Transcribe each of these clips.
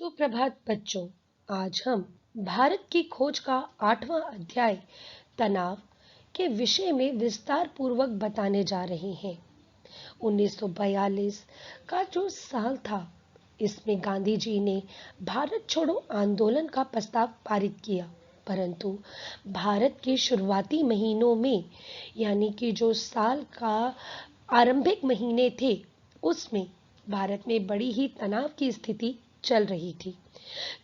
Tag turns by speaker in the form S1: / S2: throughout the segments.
S1: सुप्रभात बच्चों। आज हम भारत की खोज का 8वां अध्याय तनाव के विषय में विस्तार पूर्वक बताने जा रहे हैं। 1942 का जो साल था, इसमें गांधी जी ने भारत छोड़ो आंदोलन का प्रस्ताव पारित किया। परंतु भारत के शुरुआती महीनों में, यानी कि जो साल का आरंभिक महीने थे, उसमें भारत में बड़ी ही तनाव की स्थिति चल रही थी,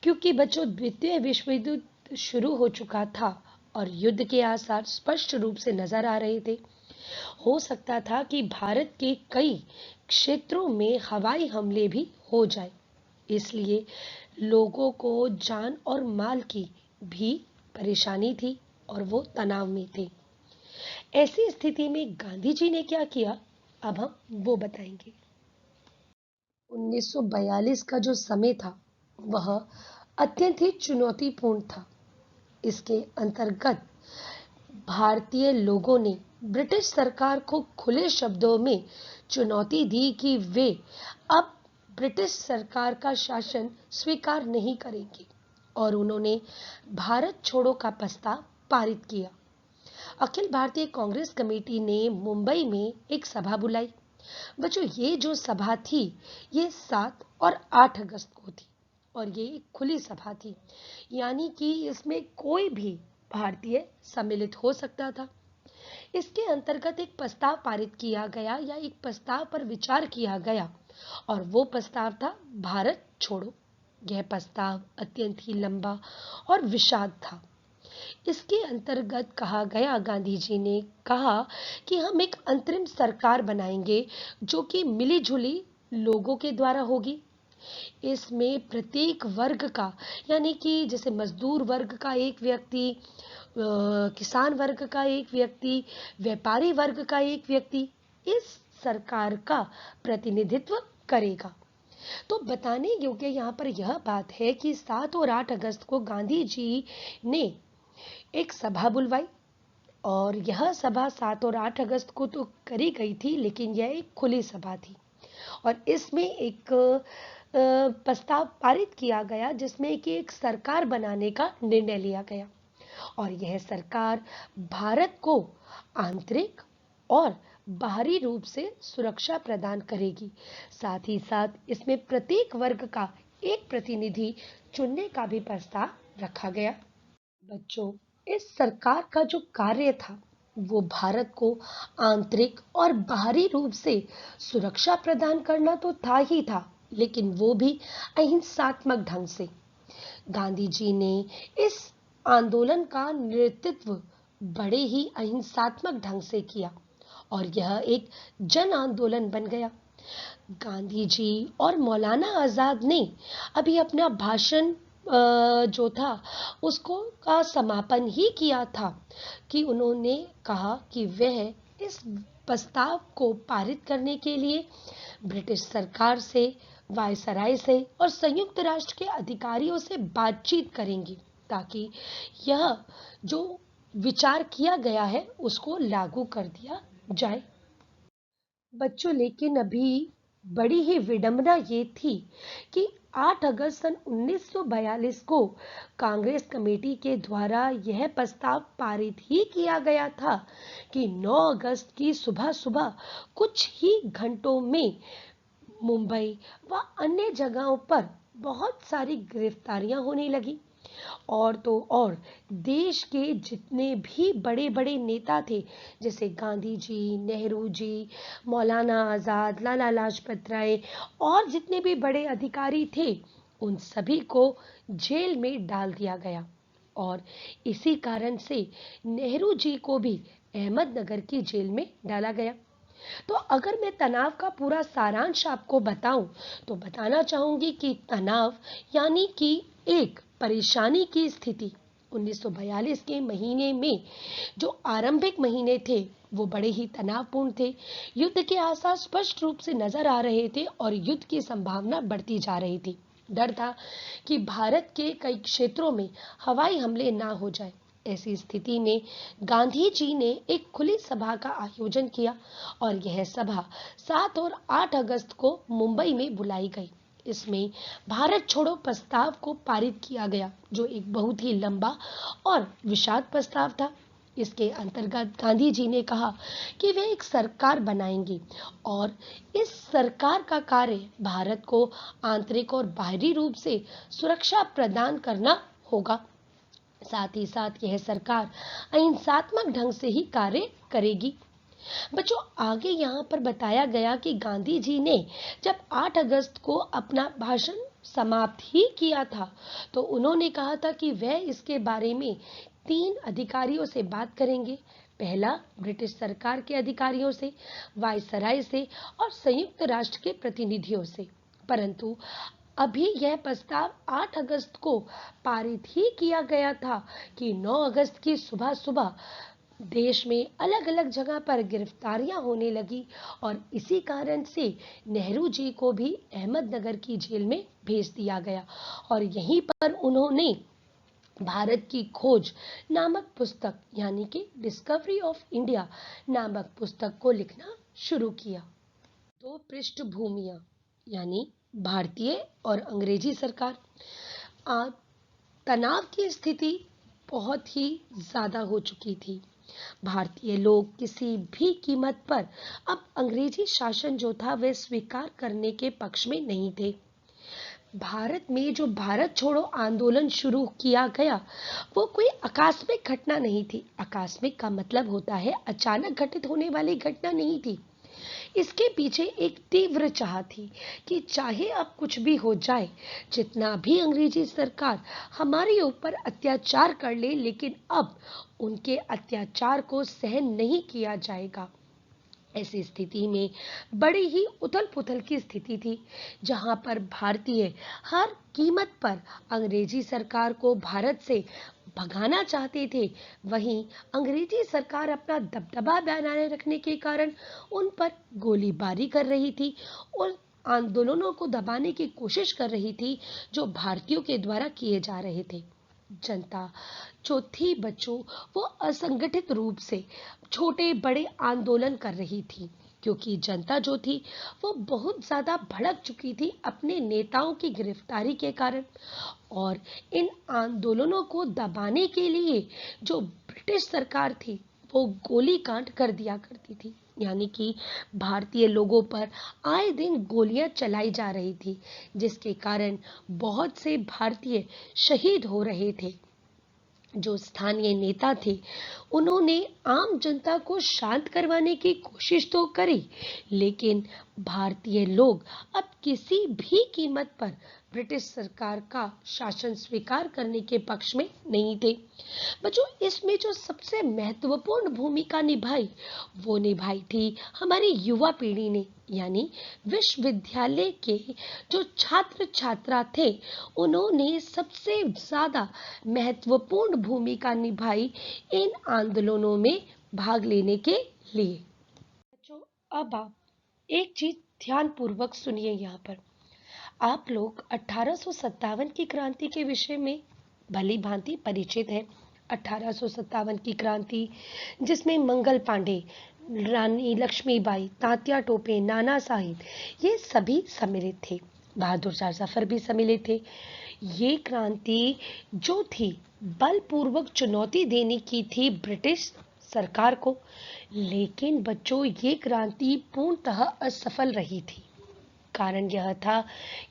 S1: क्योंकि बच्चों द्वितीय विश्व युद्ध शुरू हो चुका था और युद्ध के आसार स्पष्ट रूप से नजर आ रहे थे। हो सकता था कि भारत के कई क्षेत्रों में हवाई हमले भी हो जाए, इसलिए लोगों को जान और माल की भी परेशानी थी और वो तनाव में थे। ऐसी स्थिति में गांधी जी ने क्या किया, अब हम वो बताएंगे। 1942 का जो समय था, वह अत्यंत ही चुनौतीपूर्ण था। इसके अंतर्गत भारतीय लोगों ने ब्रिटिश सरकार को खुले शब्दों में चुनौती दी कि वे अब ब्रिटिश सरकार का शासन स्वीकार नहीं करेंगे, और उन्होंने भारत छोड़ो का प्रस्ताव पारित किया। अखिल भारतीय कांग्रेस कमेटी ने मुंबई में एक सभा बुलाई। बच्चों, ये जो सभा थी, ये 7 और 8 अगस्त को थी और ये एक खुली सभा थी, यानी कि इसमें कोई भी भारतीय सम्मिलित हो सकता था। इसके अंतर्गत एक प्रस्ताव पारित किया गया, या एक प्रस्ताव पर विचार किया गया, और वो प्रस्ताव था भारत छोड़ो। यह प्रस्ताव अत्यंत ही लंबा और विषाद था। इसके अंतर्गत कहा गया, गांधी जी ने कहा कि हम एक अंतरिम सरकार बनाएंगे जो कि मिली-जुली लोगों के द्वारा होगी। इसमें प्रत्येक वर्ग का, यानी कि जैसे मजदूर वर्ग का एक व्यक्ति, किसान वर्ग का एक व्यक्ति, व्यापारी वर्ग का एक व्यक्ति इस सरकार का प्रतिनिधित्व करेगा। तो बताने योग्य यहाँ पर यह बात है कि 7 और 8 अगस्त को गांधी जी ने एक सभा बुलवाई, और यह सभा 7 और 8 अगस्त को तो करी गई थी, लेकिन यह एक खुली सभा थी और इसमें एक प्रस्ताव पारित किया गया, जिसमें कि एक सरकार बनाने का निर्णय लिया गया, और यह सरकार भारत को आंतरिक और बाहरी रूप से सुरक्षा प्रदान करेगी। साथ ही साथ इसमें प्रत्येक वर्ग का एक प्रतिनिधि चुनने का भी प्रस्ताव रखा गया। बच्चों, इस सरकार का जो कार्य था, वो भारत को आंतरिक और बाहरी रूप से सुरक्षा प्रदान करना तो था ही था, लेकिन वो भी अहिंसात्मक ढंग से। गांधी जी ने इस आंदोलन का नेतृत्व बड़े ही अहिंसात्मक ढंग से किया और यह एक जन आंदोलन बन गया। गांधी जी और मौलाना आजाद ने अभी अपना भाषण जो था, उसको का समापन ही किया था कि उन्होंने कहा कि वह इस प्रस्ताव को पारित करने के लिए ब्रिटिश सरकार से, वायसराय से और संयुक्त राष्ट्र के अधिकारियों से बातचीत करेंगे, ताकि यह जो विचार किया गया है उसको लागू कर दिया जाए। बच्चों, लेकिन अभी बड़ी ही विडंबना ये थी कि 8 अगस्त सन 1942 को कांग्रेस कमेटी के द्वारा यह प्रस्ताव पारित ही किया गया था कि 9 अगस्त की सुबह सुबह कुछ ही घंटों में मुंबई व अन्य जगहों पर बहुत सारी गिरफ्तारियां होने लगी, और तो और देश के जितने भी बड़े बड़े नेता थे, जैसे गांधी जी, नेहरू जी, मौलाना आजाद, लाला लाजपत राय और जितने भी बड़े अधिकारी थे, उन सभी को जेल में डाल दिया गया। और इसी कारण से नेहरू जी को भी अहमदनगर की जेल में डाला गया। तो अगर मैं तनाव का पूरा सारांश आपको बताऊं, तो बताना चाहूंगी कि तनाव यानी कि एक परेशानी की स्थिति 1942 के महीने में जो आरंभिक महीने थे, वो बड़े ही तनावपूर्ण थे। युद्ध के आसार स्पष्ट रूप से नजर आ रहे थे और युद्ध की संभावना बढ़ती जा रही थी। डर था कि भारत के कई क्षेत्रों में हवाई हमले ना हो जाए। ऐसी स्थिति में गांधी जी ने एक खुली सभा का आयोजन किया और यह सभा 7 और 8 अगस्त को मुंबई में बुलाई गई। इसमें भारत छोड़ो प्रस्ताव को पारित किया गया, जो एक बहुत ही लंबा और विषाद प्रस्ताव था। इसके अंतर्गत गांधी जी ने कहा कि वे एक सरकार बनाएंगे और इस सरकार का कार्य भारत को आंतरिक और बाहरी रूप से सुरक्षा प्रदान करना होगा। साथ ही साथ यह सरकार अहिंसात्मक ढंग से ही कार्य करेगी। बच्चों, आगे यहाँ पर बताया गया कि गांधी जी ने जब 8 अगस्त को अपना भाषण समाप्त ही किया था, तो उन्होंने कहा था कि वह इसके बारे में 3 अधिकारियों से बात करेंगे। पहला, ब्रिटिश सरकार के अधिकारियों से, वायसराय से और संयुक्त राष्ट्र के प्रतिनिधियों से। परंतु अभी यह प्रस्ताव 8 अगस्त को पारित ही किया गया था कि 9 अगस्त की सुबह सुबह देश में अलग अलग जगह पर गिरफ्तारियां होने लगी और इसी कारण से नेहरू जी को भी अहमदनगर की जेल में भेज दिया गया और यहीं पर उन्होंने भारत की खोज नामक पुस्तक यानी कि डिस्कवरी ऑफ इंडिया नामक पुस्तक को लिखना शुरू किया। दो पृष्ठभूमियां यानी भारतीय और अंग्रेजी सरकार। तनाव की स्थिति बहुत ही ज्यादा हो चुकी थी। भारतीय लोग किसी भी कीमत पर अब अंग्रेजी शासन जो था वह स्वीकार करने के पक्ष में नहीं थे। भारत में जो भारत छोड़ो आंदोलन शुरू किया गया वो कोई आकस्मिक घटना नहीं थी। आकस्मिक का मतलब होता है अचानक घटित होने वाली घटना नहीं थी। इसके पीछे एक तीव्र चाह थी कि चाहे अब कुछ भी हो जाए, जितना भी अंग्रेजी सरकार हमारे ऊपर अत्याचार कर ले, लेकिन अब उनके अत्याचार को सहन नहीं किया जाएगा। ऐसी स्थिति में बड़ी ही उथल पुथल की स्थिति थी, जहां पर भारतीय हर कीमत पर अंग्रेजी सरकार को भारत से भगाना चाहते थे। वहीं अंग्रेजी सरकार अपना दबदबा बनाए रखने के कारण उन पर गोलीबारी कर रही थी और आंदोलनों को दबाने की कोशिश कर रही थी जो भारतीयों के द्वारा किए जा रहे थे। जनता जो थी बच्चों, वो असंगठित रूप से छोटे बड़े आंदोलन कर रही थी, क्योंकि जनता जो थी वो बहुत ज्यादा भड़क चुकी थी अपने नेताओं की गिरफ्तारी के कारण। और इन आंदोलनों को दबाने के लिए जो ब्रिटिश सरकार थी वो गोली कांड कर दिया करती थी, यानी कि भारतीय लोगों पर आए दिन गोलियां चलाई जा रही थी, जिसके कारण बहुत से भारतीय शहीद हो रहे थे। जो स्थानीय नेता थे उन्होंने आम जनता को शांत करवाने की कोशिश तो करी, लेकिन भारतीय लोग अब किसी भी कीमत पर ब्रिटिश सरकार का शासन स्वीकार करने के पक्ष में नहीं थे। बच्चों, इसमें जो सबसे महत्वपूर्ण भूमिका निभाई वो निभाई थी हमारी युवा पीढ़ी ने, यानी विश्वविद्यालय के जो छात्र छात्रा थे उन्होंने सबसे ज्यादा महत्वपूर्ण भूमिका निभाई इन आंदोलनों में भाग लेने के लिए। बच्चों, अब आप एक चीज ध्यान पूर्वक सुनिए। यहाँ पर आप लोग 1857 की क्रांति के विषय में भली भांति परिचित हैं। 1857 की क्रांति जिसमें मंगल पांडे, रानी लक्ष्मीबाई, तात्या टोपे, नाना साहिब ये सभी सम्मिलित थे। बहादुर शाह जफर भी सम्मिलित थे। ये क्रांति जो थी बलपूर्वक चुनौती देने की थी ब्रिटिश सरकार को, लेकिन बच्चों ये क्रांति पूर्णतः असफल रही थी। कारण यह था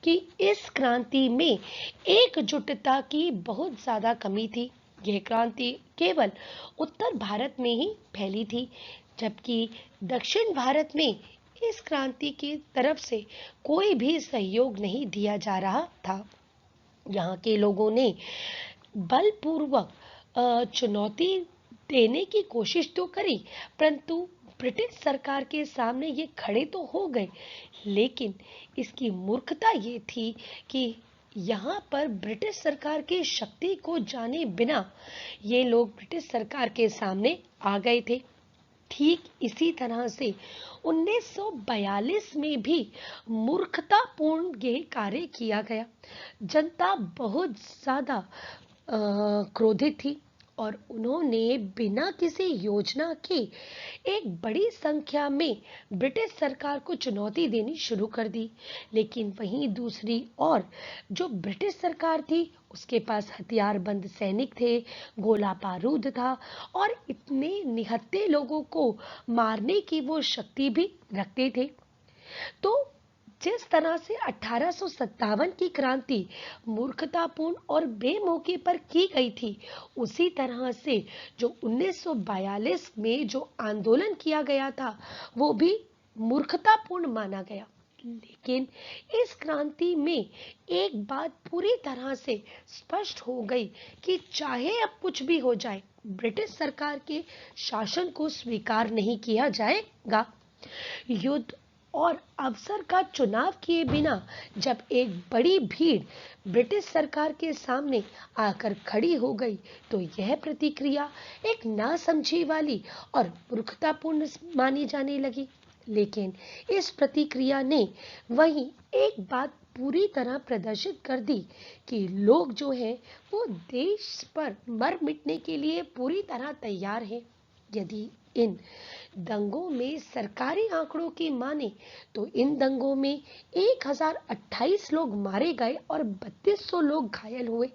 S1: कि इस क्रांति में एकजुटता की बहुत ज्यादा कमी थी। यह क्रांति केवल उत्तर भारत में ही फैली थी, जबकि दक्षिण भारत में इस क्रांति की तरफ से कोई भी सहयोग नहीं दिया जा रहा था। यहाँ के लोगों ने बलपूर्वक चुनौती देने की कोशिश तो करी, परंतु ब्रिटिश सरकार के सामने ये खड़े तो हो गए, लेकिन इसकी मूर्खता ये थी कि यहाँ पर ब्रिटिश सरकार की शक्ति को जाने बिना ये लोग ब्रिटिश सरकार के सामने आ गए थे। ठीक इसी तरह से 1942 में भी मूर्खतापूर्ण ये कार्य किया गया। जनता बहुत ज्यादा क्रोधित थी और उन्होंने बिना किसी योजना के एक बड़ी संख्या में ब्रिटिश सरकार को चुनौती देनी शुरू कर दी। लेकिन वहीं दूसरी ओर जो ब्रिटिश सरकार थी उसके पास हथियारबंद सैनिक थे, गोला बारूद था और इतने निहत्थे लोगों को मारने की वो शक्ति भी रखते थे। तो जिस तरह से 1857 की क्रांति मूर्खतापूर्ण और बेमौके पर की गई थी, उसी तरह से जो 1942 में जो आंदोलन किया गया था वो भी मूर्खतापूर्ण माना गया। लेकिन इस क्रांति में एक बात पूरी तरह से स्पष्ट हो गई कि चाहे अब कुछ भी हो जाए, ब्रिटिश सरकार के शासन को स्वीकार नहीं किया जाएगा। युद्ध और अवसर का चुनाव किए बिना जब एक बड़ी भीड़ ब्रिटिश सरकार के सामने आकर खड़ी हो गई, तो यह प्रतिक्रिया एक नासमझी वाली और मूर्खतापूर्ण मानी जाने लगी। लेकिन इस प्रतिक्रिया ने वहीं एक बात पूरी तरह प्रदर्शित कर दी कि लोग जो हैं वो देश पर मर मिटने के लिए पूरी तरह तैयार हैं। यदि इन दंगों में सरकारी आंकड़ों की माने तो इन दंगों में 1028 लोग मारे गए और 3200 लोग घायल हुए।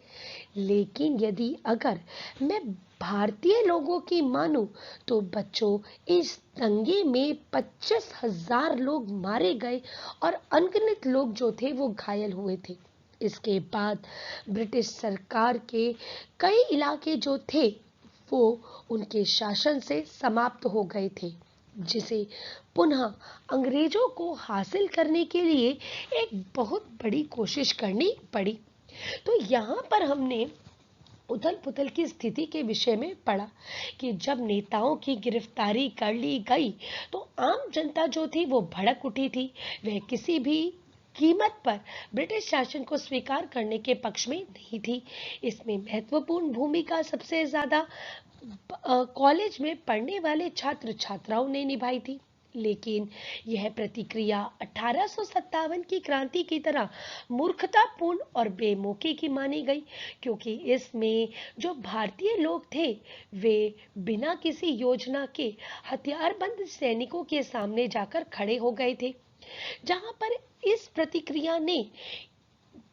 S1: लेकिन यदि अगर मैं भारतीय लोगों की मानूं तो बच्चों, इस दंगे में 25,000 लोग मारे गए और अनगिनत लोग जो थे वो घायल हुए थे। इसके बाद ब्रिटिश सरकार के कई इलाके जो थे वो उनके शासन से समाप्त हो गए थे, जिसे पुनः अंग्रेजों को हासिल करने के लिए एक बहुत बड़ी कोशिश करनी पड़ी। तो यहाँ पर हमने उथल पुथल की स्थिति के विषय में पढ़ा कि जब नेताओं की गिरफ्तारी कर ली गई तो आम जनता जो थी वो भड़क उठी थी। वह किसी भी कीमत पर ब्रिटिश शासन को स्वीकार करने के पक्ष में नहीं थी। इसमें महत्वपूर्ण भूमिका सबसे ज्यादा कॉलेज में पढ़ने वाले छात्र छात्राओं ने निभाई थी। लेकिन यह प्रतिक्रिया 1857 की क्रांति की तरह मूर्खतापूर्ण और बेमौके की मानी गई, क्योंकि इसमें जो भारतीय लोग थे वे बिना किसी योजना के हथियारबंद सैनिकों के सामने जाकर खड़े हो गए थे। जहां पर इस प्रतिक्रिया ने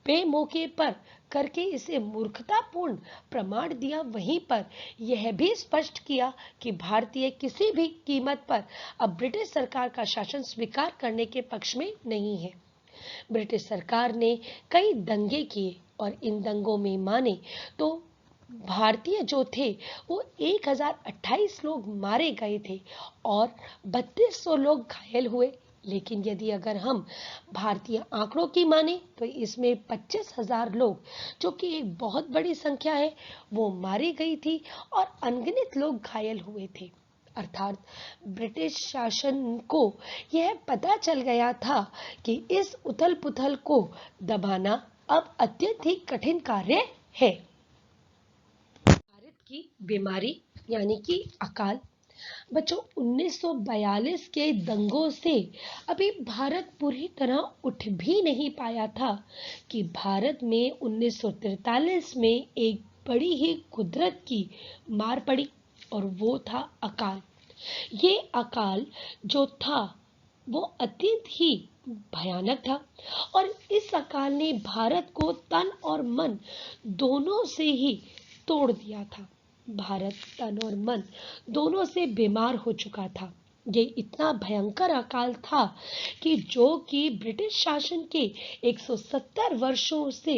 S1: बेमौके पर करके इसे मूर्खतापूर्ण प्रमाण दिया, वहीं पर यह भी स्पष्ट किया कि भारतीय किसी भी कीमत पर अब ब्रिटिश सरकार का शासन स्वीकार करने के पक्ष में नहीं है। ब्रिटिश सरकार ने कई दंगे किए और इन दंगों में माने तो भारतीय जो थे वो 1028 लोग मारे गए थे और 3200 लोग घायल हुए। लेकिन यदि अगर हम भारतीय आंकड़ों की माने तो इसमें 25,000 लोग, जो कि एक बहुत बड़ी संख्या है, वो मारी गई थी और अनगिनत लोग घायल हुए थे। अर्थात ब्रिटिश शासन को यह पता चल गया था कि इस उथल पुथल को दबाना अब अत्यंत ही कठिन कार्य है। भारत की बीमारी यानी कि अकाल। बच्चों, 1942 के दंगों से अभी भारत पूरी तरह उठ भी नहीं पाया था कि भारत में 1943 में एक बड़ी ही कुदरत की मार पड़ी और वो था अकाल। ये अकाल जो था वो अत्यंत ही भयानक था और इस अकाल ने भारत को तन और मन दोनों से ही तोड़ दिया था। भारत तन और मन दोनों से बीमार हो चुका था। ये इतना भयंकर अकाल था कि जो कि ब्रिटिश शासन के 170 वर्षों से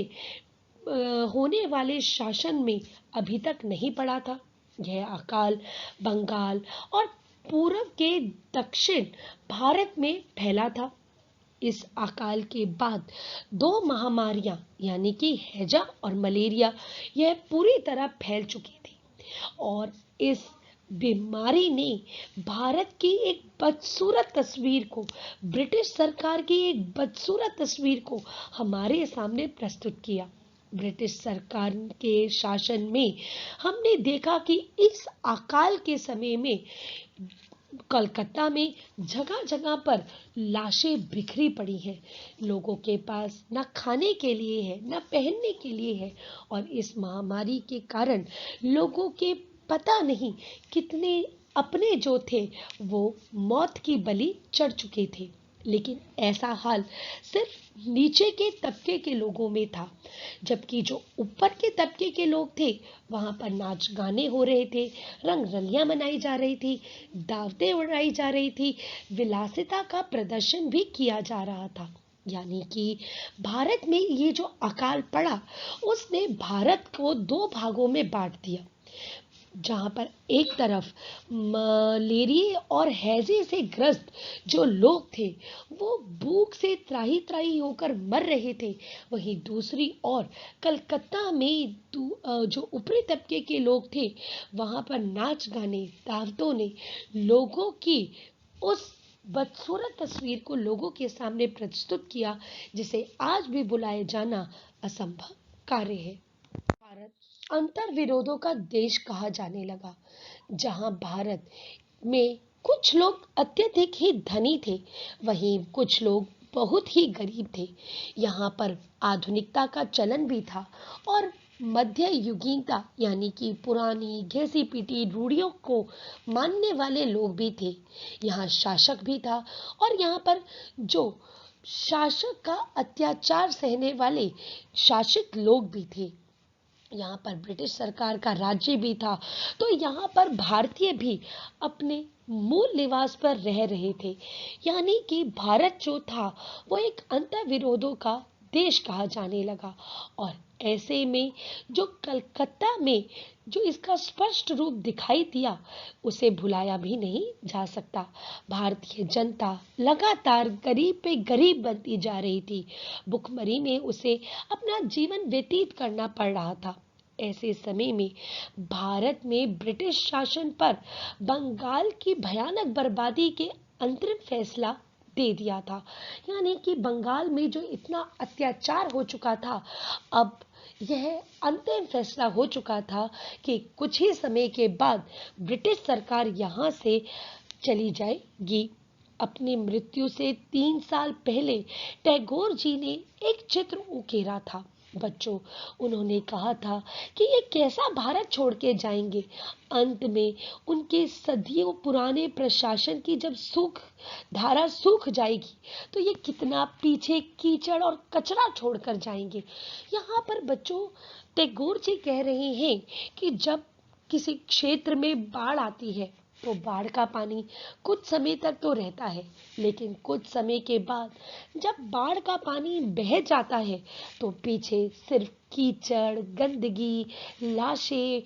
S1: होने वाले शासन में अभी तक नहीं पड़ा था। यह अकाल बंगाल और पूर्व के दक्षिण भारत में फैला था। इस अकाल के बाद दो महामारियां यानी कि हैजा और मलेरिया यह पूरी तरह फैल चुकी थी और इस बीमारी ने भारत की एक बदसूरत तस्वीर को, ब्रिटिश सरकार की एक बदसूरत तस्वीर को हमारे सामने प्रस्तुत किया। ब्रिटिश सरकार के शासन में हमने देखा कि इस अकाल के समय में कोलकाता में जगह जगह पर लाशें बिखरी पड़ी हैं। लोगों के पास न खाने के लिए है, न पहनने के लिए है, और इस महामारी के कारण लोगों के पता नहीं कितने अपने जो थे वो मौत की बलि चढ़ चुके थे। लेकिन ऐसा हाल सिर्फ नीचे के तबके के लोगों में था, जबकि जो ऊपर के तबके के लोग थे वहां पर नाच गाने हो रहे थे, रंग रलियां मनाई जा रही थी, दावतें उड़ाई जा रही थी, विलासिता का प्रदर्शन भी किया जा रहा था। यानी कि भारत में ये जो अकाल पड़ा उसने भारत को दो भागों में बांट दिया, जहां पर एक तरफ मलेरिया और हैजे से ग्रस्त जो लोग थे वो भूख से त्राही त्राही होकर मर रहे थे, वहीं दूसरी ओर कलकत्ता में जो ऊपरी तबके के लोग थे वहां पर नाच गाने दावतों ने लोगों की उस बदसूरत तस्वीर को लोगों के सामने प्रस्तुत किया, जिसे आज भी बुलाए जाना असंभव कार्य है। भारत अंतर विरोधों का देश कहा जाने लगा, जहां भारत में कुछ लोग अत्यधिक ही धनी थे, वहीं कुछ लोग बहुत ही गरीब थे। यहाँ पर आधुनिकता का चलन भी था और मध्य युगीनता यानी कि पुरानी घिसी पीटी रूढ़ियों को मानने वाले लोग भी थे। यहाँ शासक भी था और यहाँ पर जो शासक का अत्याचार सहने वाले शासित लोग भी थे। यहाँ पर ब्रिटिश सरकार का राज्य भी था, तो यहाँ पर भारतीय भी अपने मूल निवास पर रह रहे थे। यानी कि भारत जो था वो एक अंतर विरोधों का देश कहा जाने लगा। और ऐसे में जो कलकत्ता में जो इसका स्पष्ट रूप दिखाई दिया उसे भुलाया भी नहीं जा सकता। भारतीय जनता लगातार गरीब पे गरीब बनती जा रही थी, भुखमरी में उसे अपना जीवन व्यतीत करना पड़ रहा था। ऐसे समय में भारत में ब्रिटिश शासन पर बंगाल की भयानक बर्बादी के अंतरिम फैसला दे दिया था। यानी कि बंगाल में जो इतना अत्याचार हो चुका था, अब यह अंतिम फैसला हो चुका था कि कुछ ही समय के बाद ब्रिटिश सरकार यहाँ से चली जाएगी। अपनी मृत्यु से 3 साल पहले टैगोर जी ने एक चित्र उकेरा था। बच्चों, उन्होंने कहा था कि ये कैसा भारत छोड़ के जाएंगे। अंत में उनके सदियों पुराने प्रशासन की जब धारा सूख जाएगी तो ये कितना पीछे कीचड़ और कचरा छोड़कर जाएंगे। यहाँ पर बच्चों टैगोर जी कह रहे हैं कि जब किसी क्षेत्र में बाढ़ आती है तो बाढ़ का पानी कुछ समय तक तो रहता है, लेकिन कुछ समय के बाद जब बाढ़ का पानी बह जाता है तो पीछे सिर्फ कीचड़, गंदगी, लाशें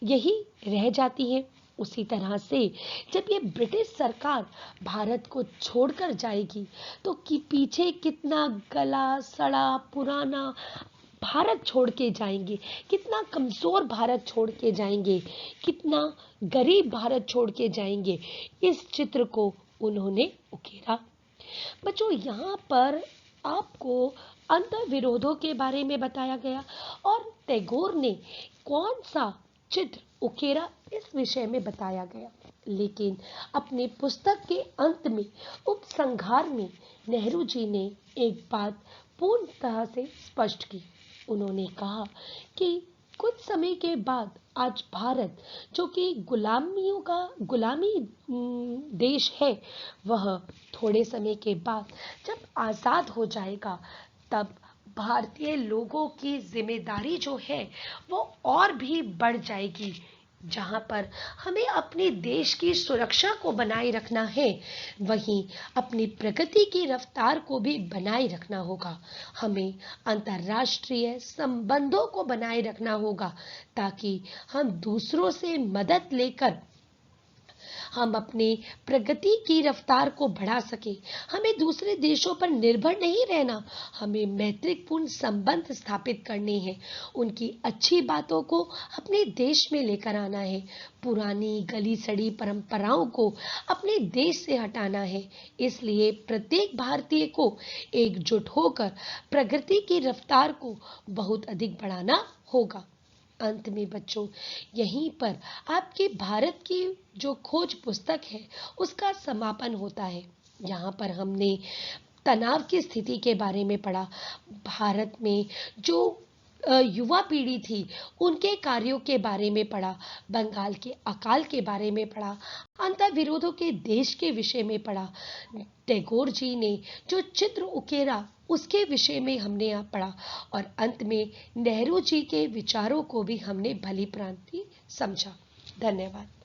S1: यही रह जाती हैं। उसी तरह से जब ये ब्रिटिश सरकार भारत को छोड़कर जाएगी तो पीछे कितना गला सड़ा पुराना भारत छोड़ के जाएंगे, कितना कमजोर भारत छोड़ के जाएंगे, कितना गरीब भारत छोड़ के जाएंगे। इस चित्र को उन्होंने उकेरा। बच्चों, यहाँ पर आपको अंतर विरोधों के बारे में बताया गया और टैगोर ने कौन सा चित्र उकेरा इस विषय में बताया गया। लेकिन अपने पुस्तक के अंत में उपसंहार में नेहरू जी ने एक बात पूर्ण तरह से स्पष्ट की। उन्होंने कहा कि कुछ समय के बाद आज भारत जो कि गुलामी देश है, वह थोड़े समय के बाद जब आज़ाद हो जाएगा तब भारतीय लोगों की जिम्मेदारी जो है वो और भी बढ़ जाएगी। जहाँ पर हमें अपने देश की सुरक्षा को बनाए रखना है, वहीं अपनी प्रगति की रफ्तार को भी बनाए रखना होगा। हमें अंतर्राष्ट्रीय संबंधों को बनाए रखना होगा ताकि हम दूसरों से मदद लेकर हम अपने प्रगति की रफ्तार को बढ़ा सके। हमें दूसरे देशों पर निर्भर नहीं रहना, हमें मैत्रीपूर्ण संबंध स्थापित करने हैं, उनकी अच्छी बातों को अपने देश में लेकर आना है, पुरानी गली सड़ी परंपराओं को अपने देश से हटाना है। इसलिए प्रत्येक भारतीय को एकजुट होकर प्रगति की रफ्तार को बहुत अधिक बढ़ाना होगा। अंत में बच्चों, यहीं पर आपकी भारत की जो खोज पुस्तक है उसका समापन होता है। यहाँ पर हमने तनाव की स्थिति के बारे में पढ़ा, भारत में जो युवा पीढ़ी थी उनके कार्यों के बारे में पढ़ा, बंगाल के अकाल के बारे में पढ़ा, अंतर्विरोधों के देश के विषय में पढ़ा, टैगोर जी ने जो चित्र उकेरा उसके विषय में हमने यहाँ पढ़ा, और अंत में नेहरू जी के विचारों को भी हमने भली भांति समझा। धन्यवाद।